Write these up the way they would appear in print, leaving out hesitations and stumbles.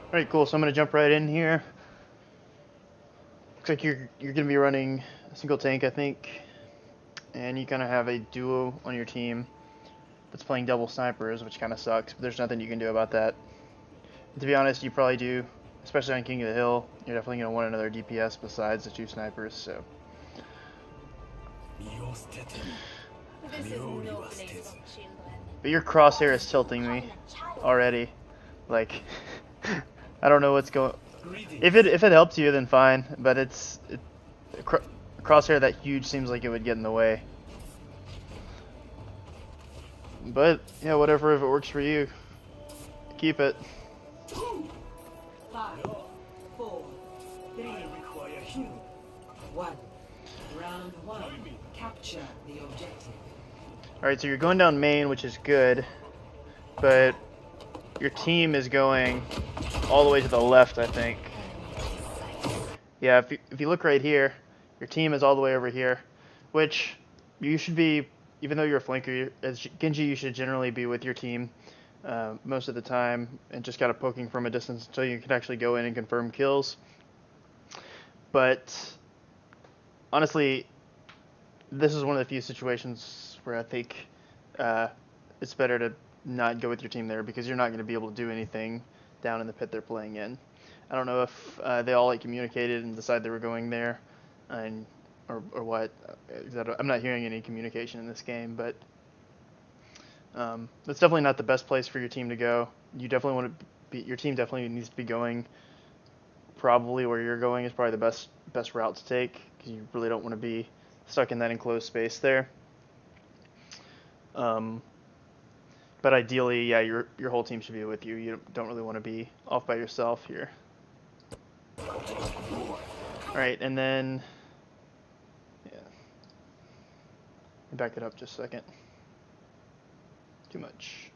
Alright, cool. So I'm gonna jump right in here. Looks like you're gonna be running a single tank, I think, and you kind of have a duo on your team that's playing double snipers, which kind of sucks. But there's nothing you can do about that. And to be honest, you probably do, especially on King of the Hill. You're definitely gonna want another DPS besides the two snipers. So. But your crosshair is tilting me already. Like, I don't know what's going. If it helps you, then fine. But crosshair that huge seems like it would get in the way. But yeah, whatever. If it works for you, keep it. 5, 4, 3, 1. Round 1. Capture the objective. Alright, so you're going down main, which is good, but your team is going all the way to the left, I think. Yeah, if you look right here, your team is all the way over here, which you should be, even though you're a flanker, as Genji, you should generally be with your team most of the time, and just kind of poking from a distance until you can actually go in and confirm kills. But honestly, this is one of the few situations where I think it's better to not go with your team there, because you're not going to be able to do anything down in the pit they're playing in. I don't know if they all like communicated and decided they were going there, and or what. I'm not hearing any communication in this game, but that's definitely not the best place for your team to go. You definitely want to be. Your team definitely needs to be going. Probably where you're going is probably the best route to take, because you really don't want to be stuck in that enclosed space there. But ideally, yeah, your whole team should be with you. You don't really want to be off by yourself here. All right, and then yeah, back it up just a second. Too much.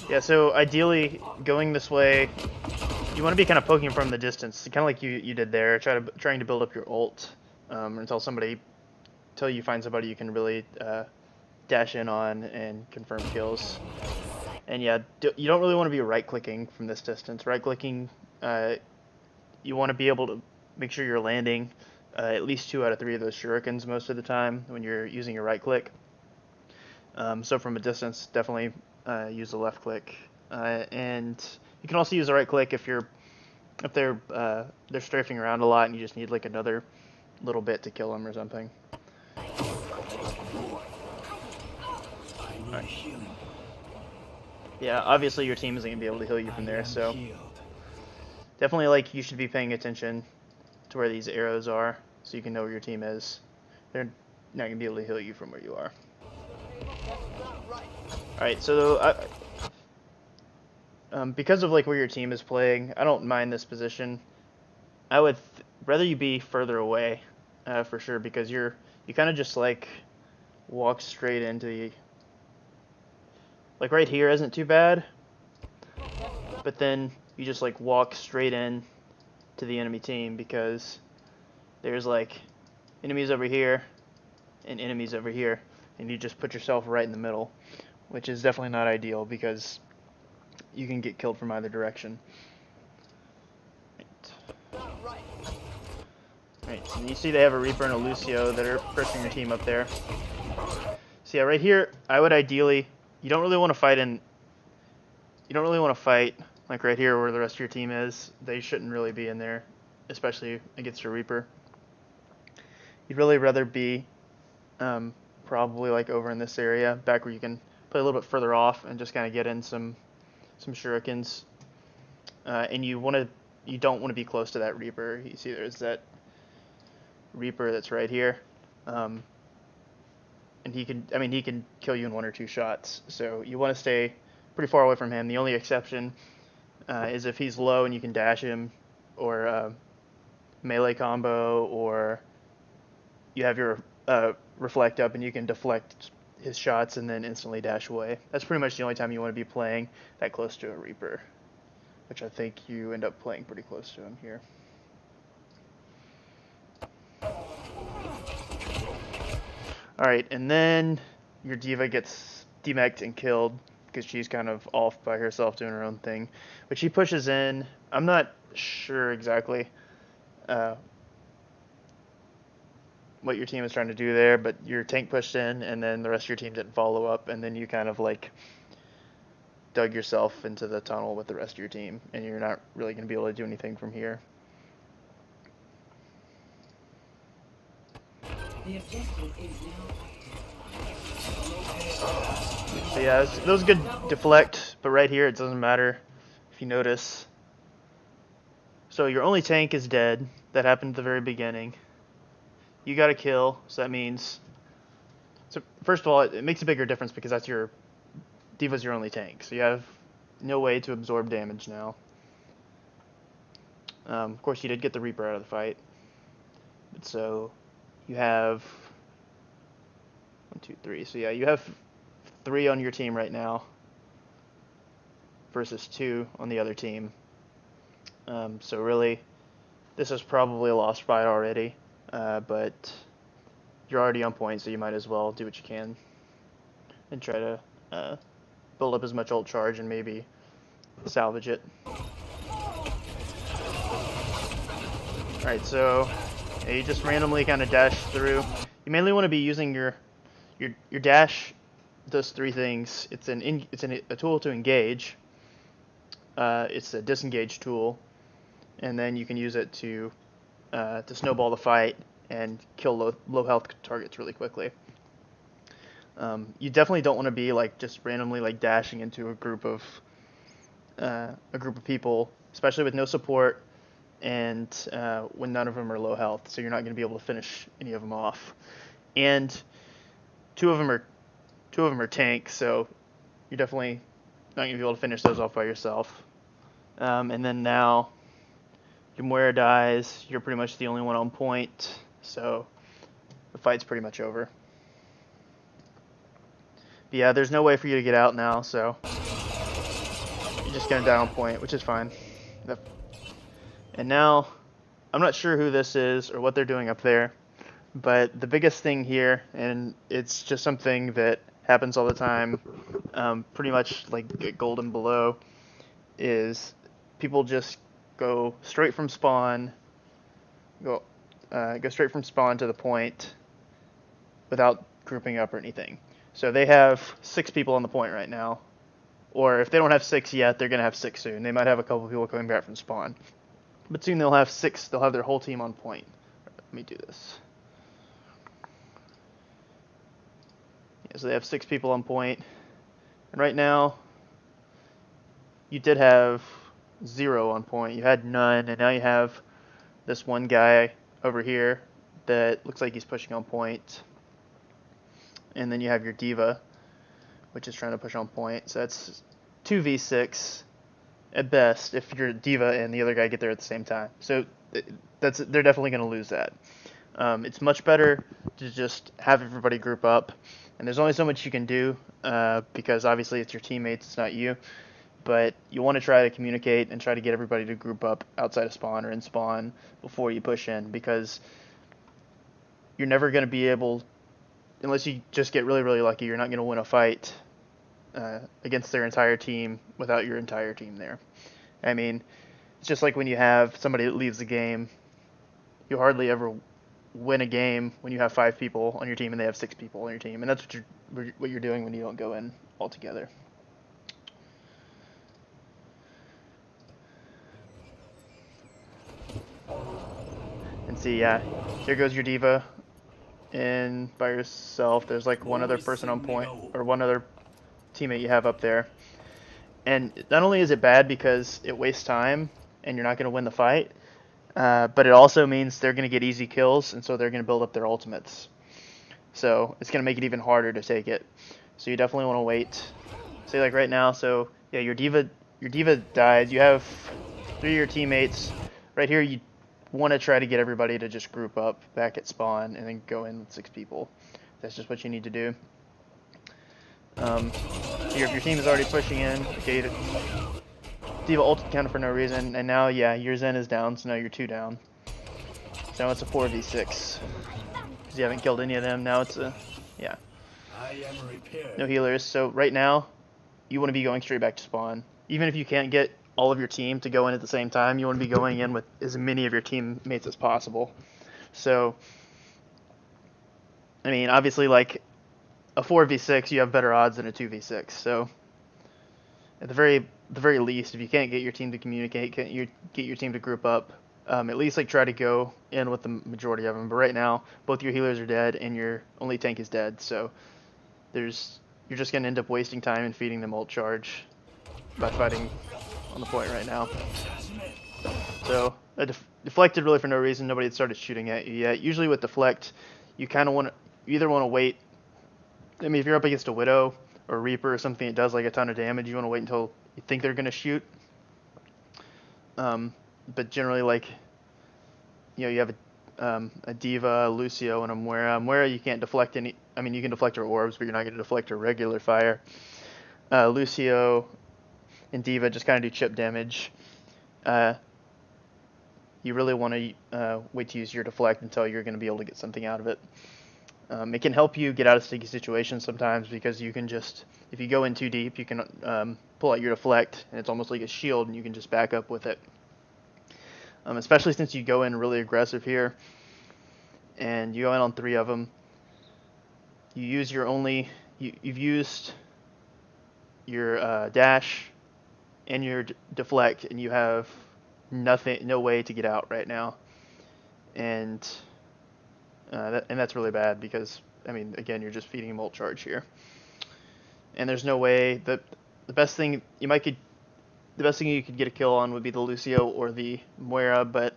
Yeah, so ideally, going this way, you want to be kind of poking from the distance, kind of like you did there, trying to build up your ult until you find somebody you can really dash in on and confirm kills. And yeah, you don't really want to be right-clicking from this distance. Right-clicking, you want to be able to make sure you're landing at least 2 out of 3 of those shurikens most of the time when you're using your right-click. So from a distance, definitely use the left-click. And you can also use the right-click if they're strafing around a lot and you just need like another little bit to kill them or something. Right. Yeah, obviously your team isn't going to be able to heal you from there, so definitely like you should be paying attention to where these arrows are so you can know where your team is. They're not going to be able to heal you from where you are. Alright, so because of like where your team is playing, I don't mind this position. I would rather you be further away for sure, because you kind of just like walk straight into the, like right here isn't too bad, but then you just like walk straight in to the enemy team, because there's like enemies over here and enemies over here, and you just put yourself right in the middle, which is definitely not ideal because you can get killed from either direction. Right, so you see they have a Reaper and a Lucio that are pressuring your team up there. So yeah, right here, I would ideally, you don't really want to fight like right here where the rest of your team is. They shouldn't really be in there, especially against your Reaper. You'd really rather be probably like over in this area, back where you can play a little bit further off and just kind of get in some shurikens. And you don't want to be close to that Reaper. You see there's that Reaper that's right here. And he can kill you in 1 or 2 shots. So you want to stay pretty far away from him. The only exception is if he's low and you can dash him, or melee combo, or you have your reflect up and you can deflect his shots and then instantly dash away. That's pretty much the only time you want to be playing that close to a Reaper, which I think you end up playing pretty close to him here. Alright, and then your D.Va gets demeched and killed because she's kind of off by herself doing her own thing. But she pushes in. I'm not sure exactly what your team is trying to do there, but your tank pushed in, and then the rest of your team didn't follow up, and then you kind of like dug yourself into the tunnel with the rest of your team, and you're not really going to be able to do anything from here. The objective is now active. So yeah, that was a good deflect, but right here it doesn't matter if you notice. So your only tank is dead. That happened at the very beginning. You got a kill, so that means... So first of all, it makes a bigger difference because that's your... D.Va's your only tank, so you have no way to absorb damage now. Of course, you did get the Reaper out of the fight. But so you have 1, 2, 3. So yeah, you have 3 on your team right now versus 2 on the other team. So really, this is probably a lost fight already, but you're already on point, so you might as well do what you can and try to build up as much ult charge and maybe salvage it. Alright, so yeah, you just randomly kind of dash through. You mainly want to be using your dash. Does 3 things. It's a tool to engage. It's a disengage tool, and then you can use it to snowball the fight and kill low health targets really quickly. You definitely don't want to be like just randomly like dashing into a group of people, especially with no support and when none of them are low health. So you're not going to be able to finish any of them off. And two of them are tanks, so you're definitely not going to be able to finish those off by yourself. And then now your Moira dies. You're pretty much the only one on point, so the fight's pretty much over. But yeah, there's no way for you to get out now, so you're just going to die on point, which is fine. And now, I'm not sure who this is or what they're doing up there, but the biggest thing here, and it's just something that happens all the time, pretty much like at Gold and below, is people just go straight from spawn, go straight from spawn to the point without grouping up or anything. So they have 6 people on the point right now, or if they don't have 6 yet, they're gonna have 6 soon. They might have a couple people coming back from spawn, but soon they'll have 6. They'll have their whole team on point. Let me do this. Yeah, so they have 6 people on point, and right now you did have 0 on point. You had none, and now you have this one guy over here that looks like he's pushing on point. And then you have your D.Va, which is trying to push on point. So that's 2v6 at best if your D.Va and the other guy get there at the same time. So they're definitely going to lose that. It's much better to just have everybody group up. And there's only so much you can do because obviously it's your teammates, it's not you. But you want to try to communicate and try to get everybody to group up outside of spawn or in spawn before you push in, because you're never going to be able, unless you just get really, really lucky, you're not going to win a fight against their entire team without your entire team there. I mean, it's just like when you have somebody that leaves the game, you hardly ever win a game when you have 5 people on your team and they have 6 people on your team, and that's what you're doing when you don't go in all together. And see, yeah, here goes your D.Va in by yourself. There's like one other person on point, or one other teammate you have up there. And not only is it bad because it wastes time and you're not going to win the fight, but it also means they're going to get easy kills, and so they're going to build up their ultimates. So it's going to make it even harder to take it. So you definitely want to wait. Say like right now, so yeah, your D.Va died. You have 3 of your teammates. Right here, you want to try to get everybody to just group up back at spawn and then go in with 6 people. That's just what you need to do. Your team is already pushing in. Okay, D.Va ulted counter for no reason, and now yeah, your Zen is down, so now you're 2 down. So now it's a 4v6 because you haven't killed any of them. Now it's a no healers. So right now you want to be going straight back to spawn. Even if you can't get all of your team to go in at the same time, you want to be going in with as many of your teammates as possible. So, I mean, obviously, like a 4v6, you have better odds than a 2v6. So, at the very least, if you can't get your team to communicate, get your team to group up, at least like try to go in with the majority of them. But right now, both your healers are dead and your only tank is dead. So, you're just gonna end up wasting time and feeding them ult charge by fighting on the point right now. So I deflected really for no reason. Nobody had started shooting at you yet. Usually with deflect, you kind of either want to wait. I mean, if you're up against a Widow or a Reaper or something that does like a ton of damage, you want to wait until you think they're going to shoot. But generally, like, you have a D.Va, a Lucio, and a Moira. Moira, you can't deflect any. I mean, you can deflect her orbs, but you're not going to deflect her regular fire. Lucio and D.Va just kind of do chip damage. You really want to wait to use your deflect until you're going to be able to get something out of it. It can help you get out of sticky situations sometimes because you can just, if you go in too deep, you can pull out your deflect, and it's almost like a shield, and you can just back up with it. Especially since you go in really aggressive here, and you go in on 3 of them. You use your you've used your dash and your deflect, and you have no way to get out right now, and that's really bad because, I mean, again, you're just feeding him ult charge here, and there's no way that the best thing you could get a kill on would be the Lucio or the Moira, but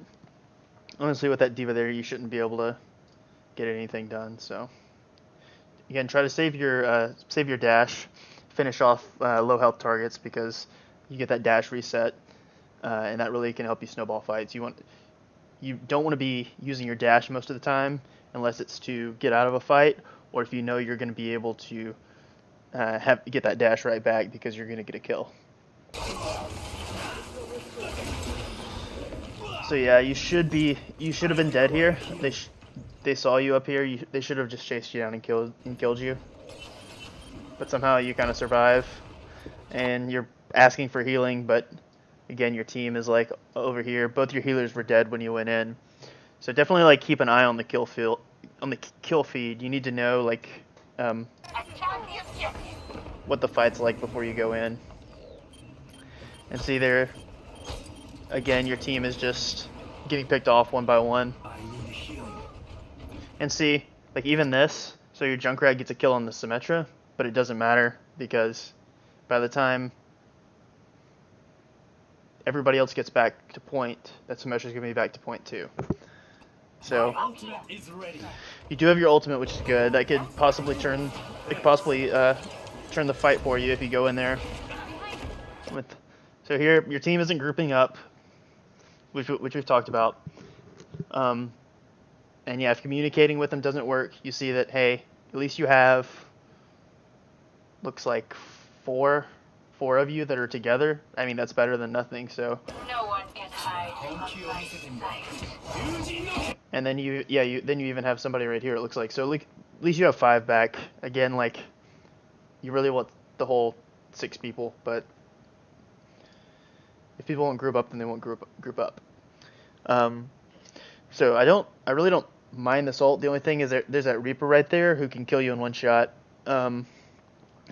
honestly, with that D.Va there, you shouldn't be able to get anything done. So again, try to save your dash, finish off low health targets because you get that dash reset, and that really can help you snowball fights. You don't want to be using your dash most of the time unless it's to get out of a fight, or if you know you're going to be able to get that dash right back because you're going to get a kill. So yeah, you should have been dead here. They saw you up here. They should have just chased you down and killed you. But somehow you kind of survive, and you're asking for healing, but again, your team is like over here. Both your healers were dead when you went in, so definitely like keep an eye on the kill feed. You need to know like what the fight's like before you go in. And see there, again, your team is just getting picked off one by one. And see, like even this, so your Junkrat gets a kill on the Symmetra, but it doesn't matter because by the time everybody else gets back to point, that Symmetra's gonna be back to point too. So you do have your ultimate, which is good. That could possibly turn the fight for you if you go in there. So here, your team isn't grouping up, which we've talked about. And yeah, if communicating with them doesn't work, you see that, hey, at least you have, looks like four of you that are together. I mean, that's better than nothing. So. No one can hide from my sight. And then you even have somebody right here. It looks like, so at least you have 5 back. Again, like, you really want the whole 6 people, but if people won't group up, then they won't group up. So I really don't mind this ult. The only thing is there's that Reaper right there who can kill you in one shot. You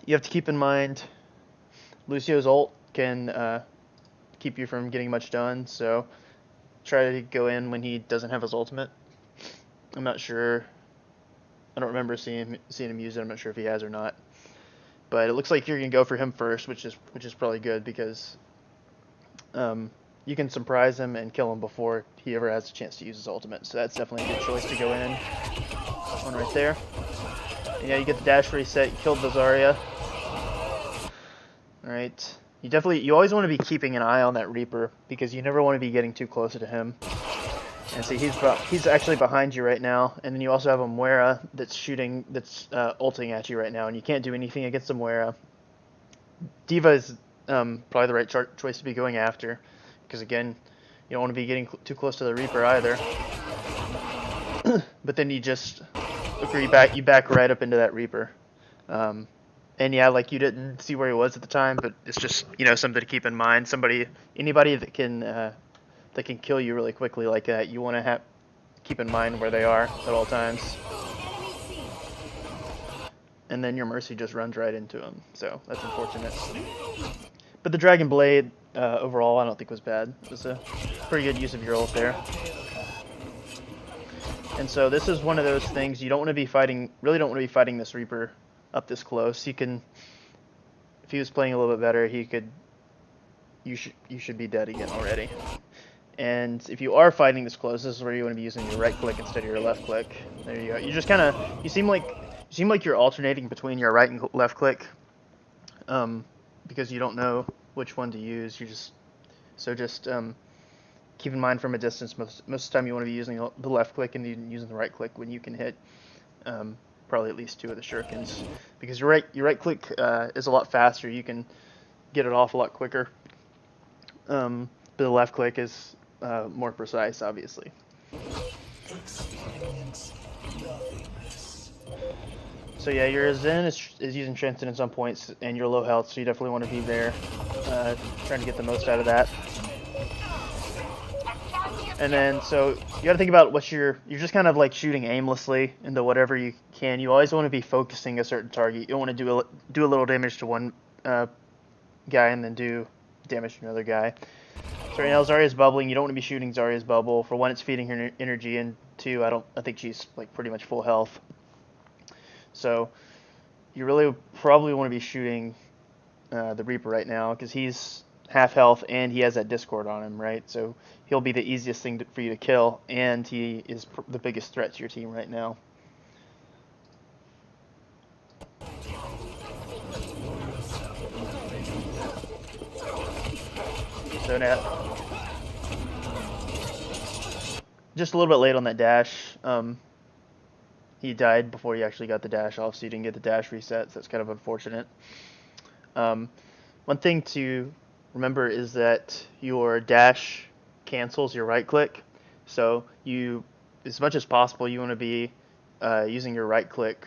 have to keep in mind Lucio's ult can keep you from getting much done, so try to go in when he doesn't have his ultimate. I'm not sure. I don't remember seeing him use it. I'm not sure if he has or not. But it looks like you're gonna go for him first, which is probably good because you can surprise him and kill him before he ever has a chance to use his ultimate. So that's definitely a good choice to go in. One right there. And yeah, you get the dash reset. You killed the Zarya. All right. You always want to be keeping an eye on that Reaper because you never want to be getting too close to him. And see, he's actually behind you right now. And then you also have a Moira that's ulting at you right now, and you can't do anything against the Moira. D.Va is probably the right choice to be going after, because again, you don't want to be getting too close to the Reaper either. But then you just you back right up into that Reaper. And yeah, like you didn't see where he was at the time, but it's just something to keep in mind. Anybody that can kill you really quickly like that, you want to have keep in mind where they are at all times. And then your Mercy just runs right into him, so that's unfortunate. But the Dragon Blade overall, I don't think was bad. It was a pretty good use of your ult there. And so this is one of those things you don't want to be fighting. Really don't want to be fighting this Reaper up this close. You can, if he was playing a little bit better, he could. You should be dead again already. And if you are fighting this close, this is where you want to be using your right click instead of your left click. There you go. You just kind of you seem like you're alternating between your right and left click, because you don't know which one to use. You just keep in mind from a distance. Most of the time you want to be using the left click and using the right click when you can hit probably at least 2 of the shurikens, because your right click is a lot faster. You can get it off a lot quicker. But the left click is more precise, obviously. So yeah, your Zen is using Transcendence on points, and you're low health, so you definitely want to be there, trying to get the most out of that. And then, so you got to think about you're just kind of like shooting aimlessly into whatever you can. You always want to be focusing a certain target. You don't want to do a little damage to one guy and then do damage to another guy. So right now Zarya's bubbling. You don't want to be shooting Zarya's bubble. For one, it's feeding her energy, and 2, I think she's like pretty much full health. So you really probably want to be shooting the Reaper right now, because he's half health and he has that Discord on him, right? So he'll be the easiest thing for you to kill, and he is the biggest threat to your team right now. So now, just a little bit late on that dash. He died before he actually got the dash off, so he didn't get the dash reset, so that's kind of unfortunate. One thing to remember is that your dash cancels your right click, so as much as possible, you want to be using your right click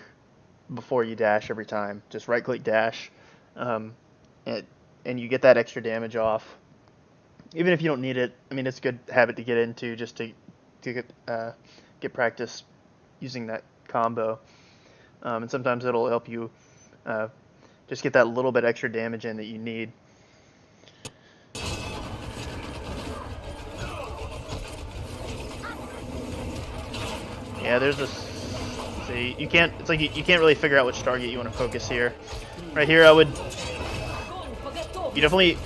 before you dash every time. Just right click dash, and you get that extra damage off. Even if you don't need it, I mean, it's a good habit to get into just to get practice using that combo. And sometimes it'll help you just get that little bit extra damage in that you need. Yeah, there's this. See, you can't. It's like you can't really figure out which target you want to focus here. Right here, I would. You definitely.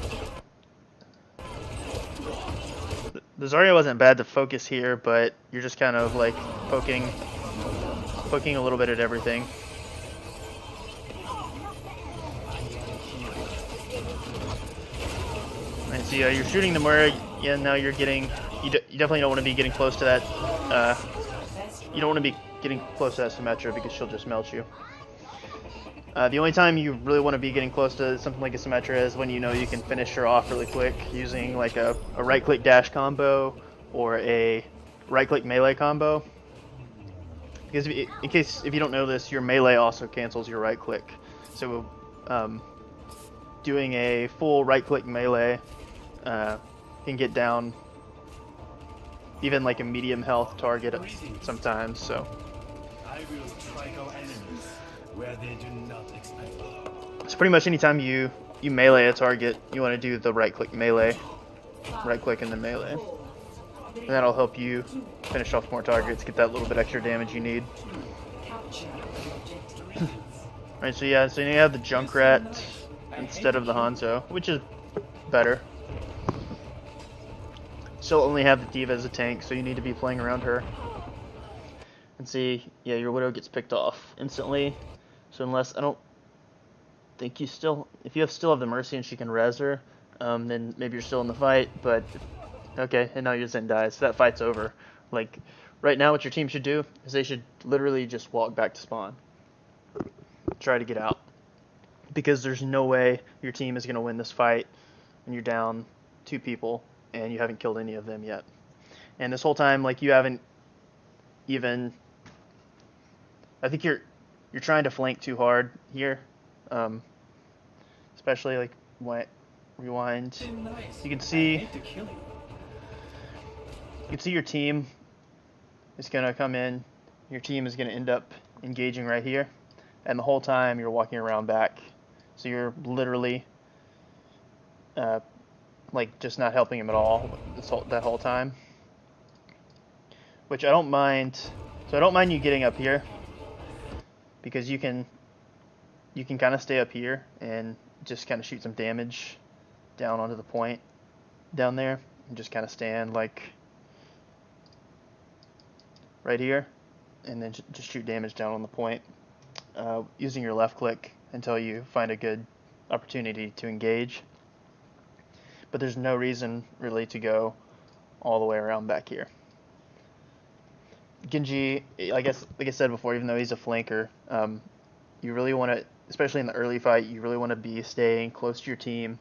The Zarya wasn't bad to focus here, but you're just kind of like poking a little bit at everything. And so yeah, you're shooting the Moira. Yeah, now you're getting. You definitely don't want to be getting close to that. You don't want to be getting close to that Symmetra, because she'll just melt you. The only time you really want to be getting close to something like a Symmetra is when you know you can finish her off really quick using like a right-click dash combo or a right-click melee combo. Because if you don't know this, your melee also cancels your right-click. So doing a full right-click melee can get down even like a medium health target sometimes. So. Where they do not expect. So pretty much anytime you melee a target, you want to do the right click melee, right click and then melee, and that'll help you finish off more targets, get that little bit extra damage you need. Alright, so yeah, so you have the Junkrat instead of the Hanzo, which is better. Still only have the D.Va as a tank, so you need to be playing around her. And see, yeah, your Widow gets picked off instantly. So unless, I don't think if you still have the Mercy and she can res her, then maybe you're still in the fight, but, okay, and now your Zen dies, so that fight's over. Like, right now what your team should do is they should literally just walk back to spawn. Try to get out. Because there's no way your team is going to win this fight when you're down 2 people and you haven't killed any of them yet. And this whole time, like, you haven't even, I think you're trying to flank too hard here. especially like when rewind. Nice. You can I see hate to kill you. your team is gonna come in. Your team is gonna end up engaging right here, and the whole time you're walking around back, so you're literally like just not helping him at all that whole time. Which I don't mind. So I don't mind you getting up here because you can kind of stay up here and just kind of shoot some damage down onto the point down there and just kind of stand like right here and then just shoot damage down on the point using your left click until you find a good opportunity to engage. But there's no reason really to go all the way around back here. Genji, I guess, like I said before, even though he's a flanker, you really want to, especially in the early fight, you really want to be staying close to your team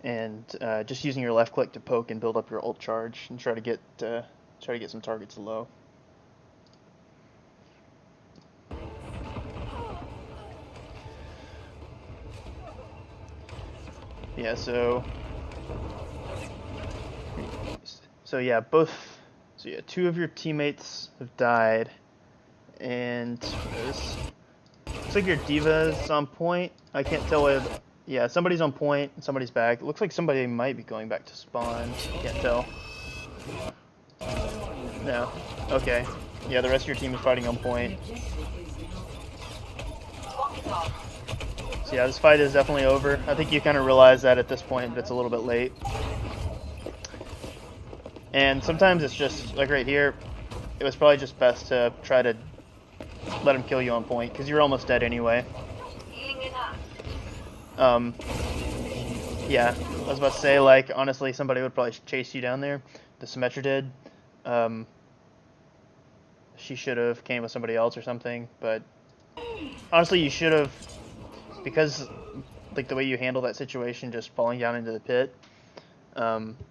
and just using your left click to poke and build up your ult charge and try to get some targets low. Yeah, so yeah, two of your teammates have died, and looks like your D.Va's on point. I can't tell whether, yeah, somebody's on point and somebody's back. It looks like somebody might be going back to spawn. Can't tell. No. Okay. Yeah, the rest of your team is fighting on point. So yeah, this fight is definitely over. I think you kind of realize that at this point, but it's a little bit late. And sometimes it's just, like right here, it was probably just best to try to let him kill you on point, because you're almost dead anyway. Yeah, I was about to say, like, honestly, somebody would probably chase you down there. The Symmetra did. She should have came with somebody else or something, but honestly, you should have, because, like, the way you handle that situation, just falling down into the pit,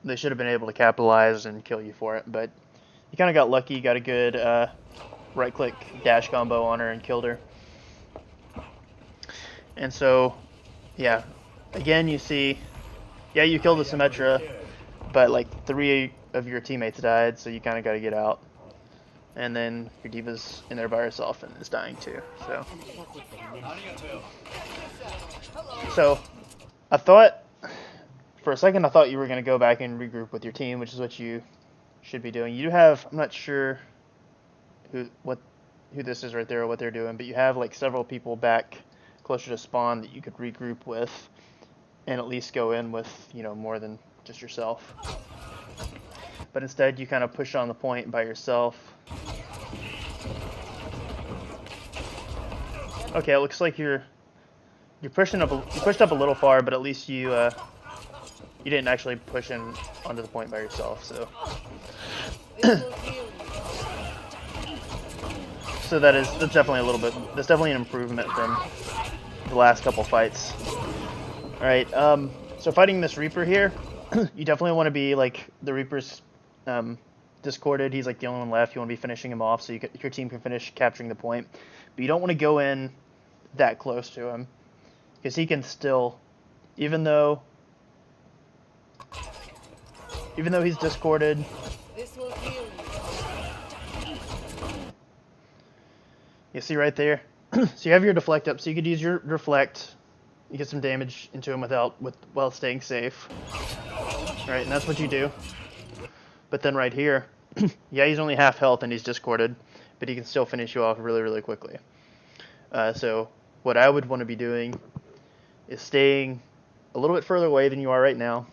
they should have been able to capitalize and kill you for it, but you kind of got lucky, got a good right-click dash combo on her and killed her. And so, yeah, again you see, yeah, you killed the Symmetra, but like 3 of your teammates died, so you kind of got to get out. And then your D.Va's in there by herself and is dying too, so I thought, for a second, I thought you were going to go back and regroup with your team, which is what you should be doing. You have, I'm not sure who this is right there or what they're doing, but you have like several people back closer to spawn that you could regroup with and at least go in with, you know, more than just yourself. But instead, you kind of push on the point by yourself. Okay, it looks like you're pushing up. You pushed up a little far, but at least you didn't actually push in onto the point by yourself. So, so that's definitely a little bit. That's definitely an improvement from the last couple fights. All right. So fighting this Reaper here, you definitely want to be like the Reaper's discorded. He's like the only one left. You want to be finishing him off so your team can finish capturing the point. But you don't want to go in that close to him because he can still, even though he's discorded. You see right there. So you have your deflect up, so you could use your reflect. You get some damage into him while staying safe. All right, and that's what you do. But then right here, yeah, he's only half health and he's discorded, but he can still finish you off really, really quickly. So what I would want to be doing is staying a little bit further away than you are right now,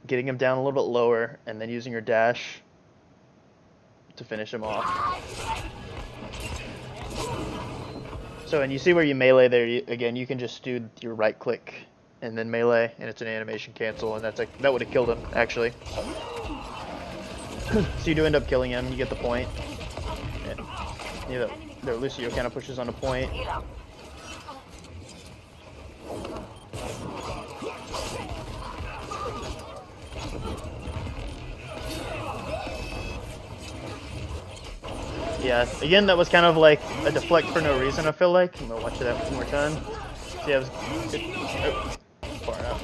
getting him down a little bit lower, and then using your dash to finish him off. So, and you see where you melee there, again, you can just do your right click and then melee, and it's an animation cancel, and that would have killed him, actually. So you do end up killing him, you get the point. And, you know, there Lucio kind of pushes on a point. Yeah, again, that was kind of like a deflect for no reason, I feel like. I'm going to watch that one more time. See, I was far out.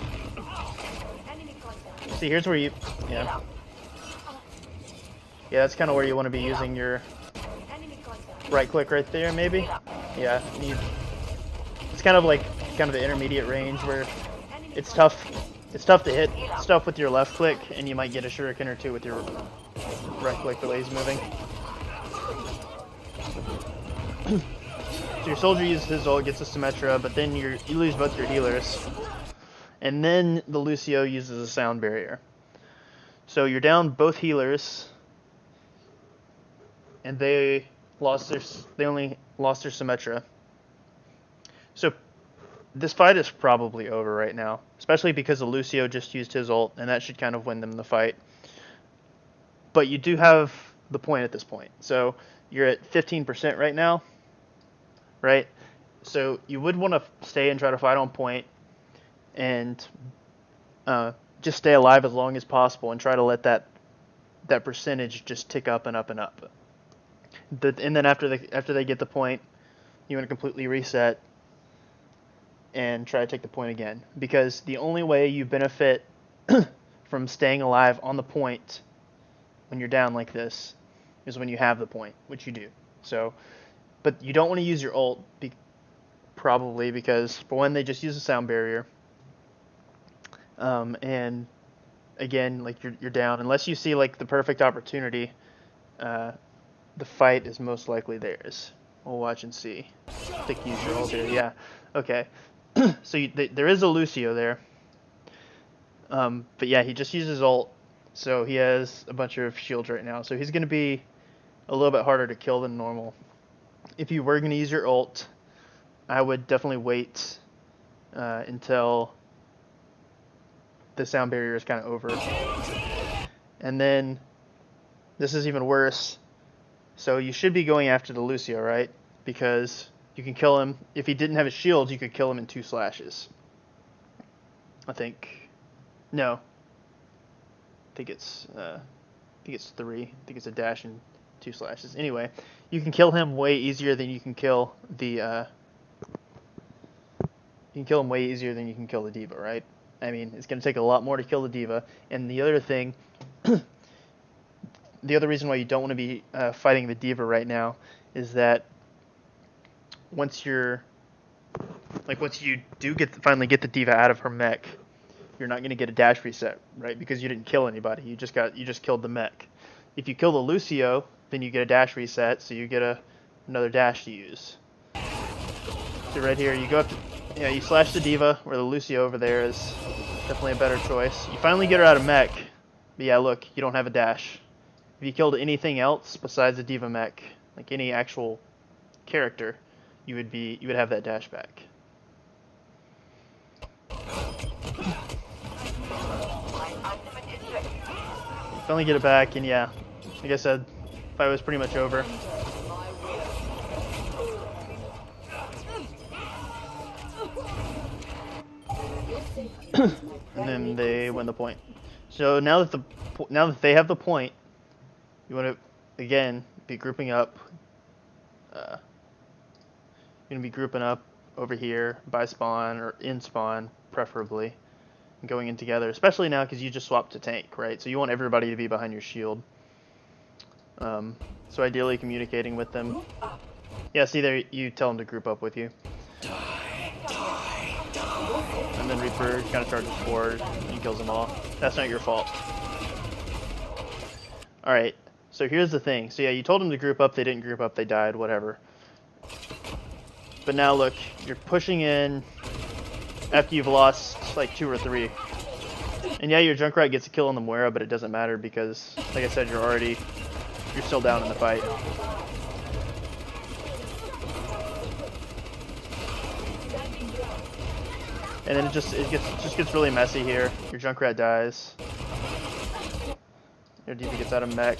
See, here's where you, yeah, that's kind of where you want to be using your right click right there, maybe. Yeah, it's kind of the intermediate range where it's tough. It's tough to hit stuff with your left click, and you might get a shuriken or two with your right click the way he's moving. So your soldier uses his ult, gets a Symmetra, but then you lose both your healers. And then the Lucio uses a sound barrier. So you're down both healers, and they only lost their Symmetra. So this fight is probably over right now, especially because the Lucio just used his ult, and that should kind of win them the fight. But you do have the point at this point. So you're at 15% right now, right? So you would want to stay and try to fight on point, and just stay alive as long as possible, and try to let that percentage just tick up and up and up. And then after they get the point, you want to completely reset and try to take the point again, because the only way you benefit from staying alive on the point when you're down like this is when you have the point, which you do. So, but you don't want to use your ult, probably because for one, they just use a sound barrier, and again, like you're down unless you see like the perfect opportunity. The fight is most likely theirs. We'll watch and see. I think you use your ult here. Yeah. Okay. So there is a Lucio there. But yeah, he just uses ult, so he has a bunch of shields right now. So he's going to be a little bit harder to kill than normal. If you were going to use your ult, I would definitely wait until the sound barrier is kind of over. And then this is even worse. So you should be going after the Lucio, right? Because you can kill him. If he didn't have his shields, you could kill him in 2 slashes. I think. No. I think it's 3. I think it's a dash and 2 slashes. Anyway, you can kill him way easier than you can kill the D.Va, right? I mean, it's going to take a lot more to kill the D.Va. And the other thing, the other reason why you don't want to be fighting the D.Va right now is that once you do finally get the D.Va out of her mech, you're not going to get a dash reset, right? Because you didn't kill anybody. You just killed the mech. If you kill the Lucio, then you get a dash reset, so you get another dash to use. So right here, you go up to, you slash the D.Va, where the Lucio over there is definitely a better choice. You finally get her out of mech, but yeah, look, you don't have a dash. If you killed anything else besides the D.Va mech, like any actual character, you would have that dash back. Finally get it back, and yeah, like I said, fight was pretty much over. And then they win the point. So now that they have the point, you want to again be grouping up. You're gonna be grouping up over here by spawn or in spawn, preferably, and going in together. Especially now because you just swapped to tank, right? So you want everybody to be behind your shield. So ideally communicating with them. Yeah, see there, you tell them to group up with you. And then Reaper kind of charges forward and kills them all. That's not your fault. Alright, so here's the thing. So yeah, you told them to group up, they didn't group up, they died, whatever. But now look, you're pushing in after you've lost like 2 or 3. And yeah, your Junkrat gets a kill on the Moira, but it doesn't matter because, like I said, you're still down in the fight. And then it just gets really messy here. Your Junkrat dies. Your D.Va gets out of mech.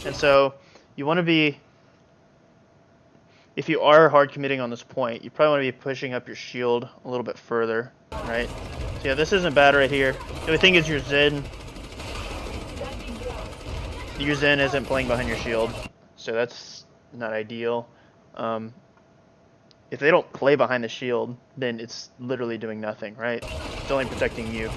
And so you want to be, if you are hard committing on this point, you probably want to be pushing up your shield a little bit further, right? So yeah, this isn't bad right here. The only thing is your Zen isn't playing behind your shield, so that's not ideal. if they don't play behind the shield, then it's literally doing nothing, right? It's only protecting you.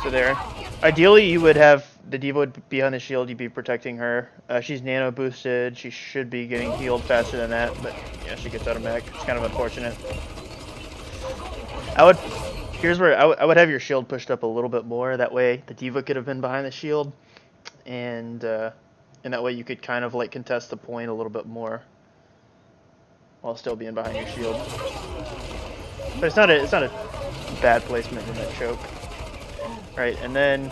So there. Ideally, you would have the diva would be on the shield. You'd be protecting her. She's nano boosted. She should be getting healed faster than that, but yeah, she gets out of mech. It's kind of unfortunate. I would. Here's where I would have your shield pushed up a little bit more. That way, the diva could have been behind the shield, and that way you could kind of like contest the point a little bit more, while still being behind your shield. But it's not a bad placement in that choke. Right, and then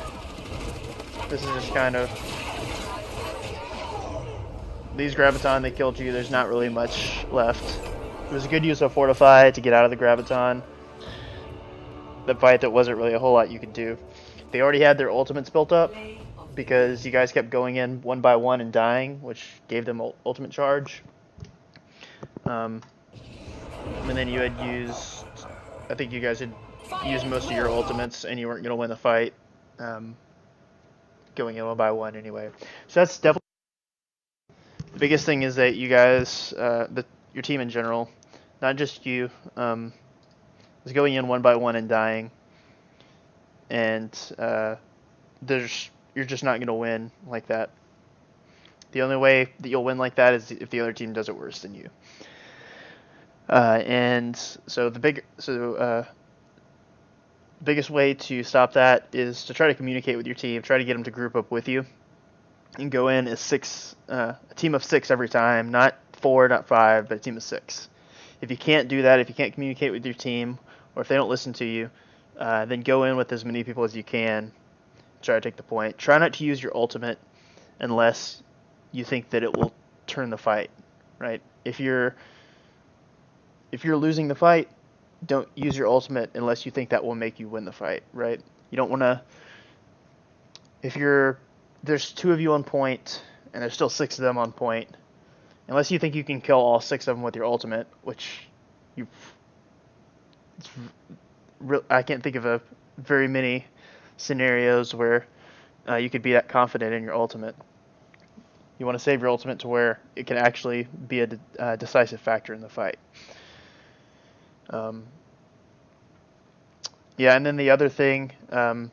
this is just kind of these Graviton, they killed you. There's not really much left. It was a good use of Fortify to get out of the Graviton. The fight, that wasn't really a whole lot you could do. They already had their ultimates built up because you guys kept going in one by one and dying, which gave them ultimate charge. And then you had used, I think you guys had used most of your ultimates and you weren't going to win the fight going in one by one anyway. So that's definitely the biggest thing, is that you guys, your team in general, not just you, is going in one by one and dying, and you're just not going to win like that. The only way that you'll win like that is if the other team does it worse than you. And so the biggest way to stop that is to try to communicate with your team, try to get them to group up with you, and go in as a team of 6 every time, not 4, not 5, but a team of 6. If you can't do that, if you can't communicate with your team, or if they don't listen to you, then go in with as many people as you can, try to take the point. Try not to use your ultimate unless you think that it will turn the fight, right? If you're losing the fight, don't use your ultimate unless you think that will make you win the fight, right? You don't want to, there's 2 of you on point and there's still 6 of them on point, unless you think you can kill all 6 of them with your ultimate, which I can't think of very many scenarios where you could be that confident in your ultimate. You want to save your ultimate to where it can actually be a decisive factor in the fight. Yeah, and then the other thing, you didn't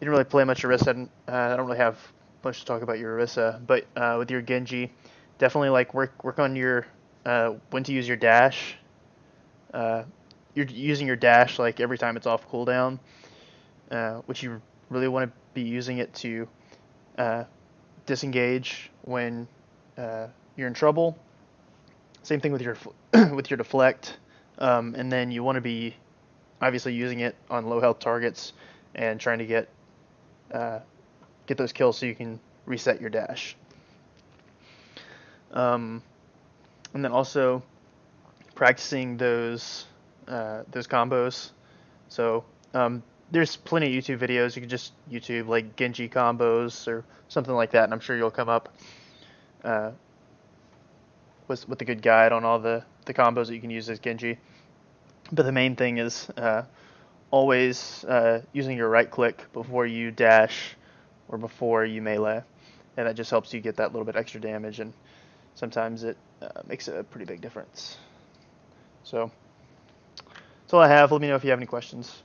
really play much Orisa. I don't really have much to talk about your Orisa, but with your Genji, definitely like work on your when to use your dash. You're using your dash like every time it's off cooldown, which you really want to be using it to disengage when you're in trouble. Same thing with your with your deflect, and then you want to be obviously using it on low health targets and trying to get those kills so you can reset your dash. And then also practicing those combos. So there's plenty of YouTube videos. You can just YouTube like Genji combos or something like that, and I'm sure you'll come up with a good guide on all the combos that you can use as Genji. But the main thing is always using your right click before you dash or before you melee, and that just helps you get that little bit extra damage, and sometimes it makes a pretty big difference. So that's all I have. Let me know if you have any questions.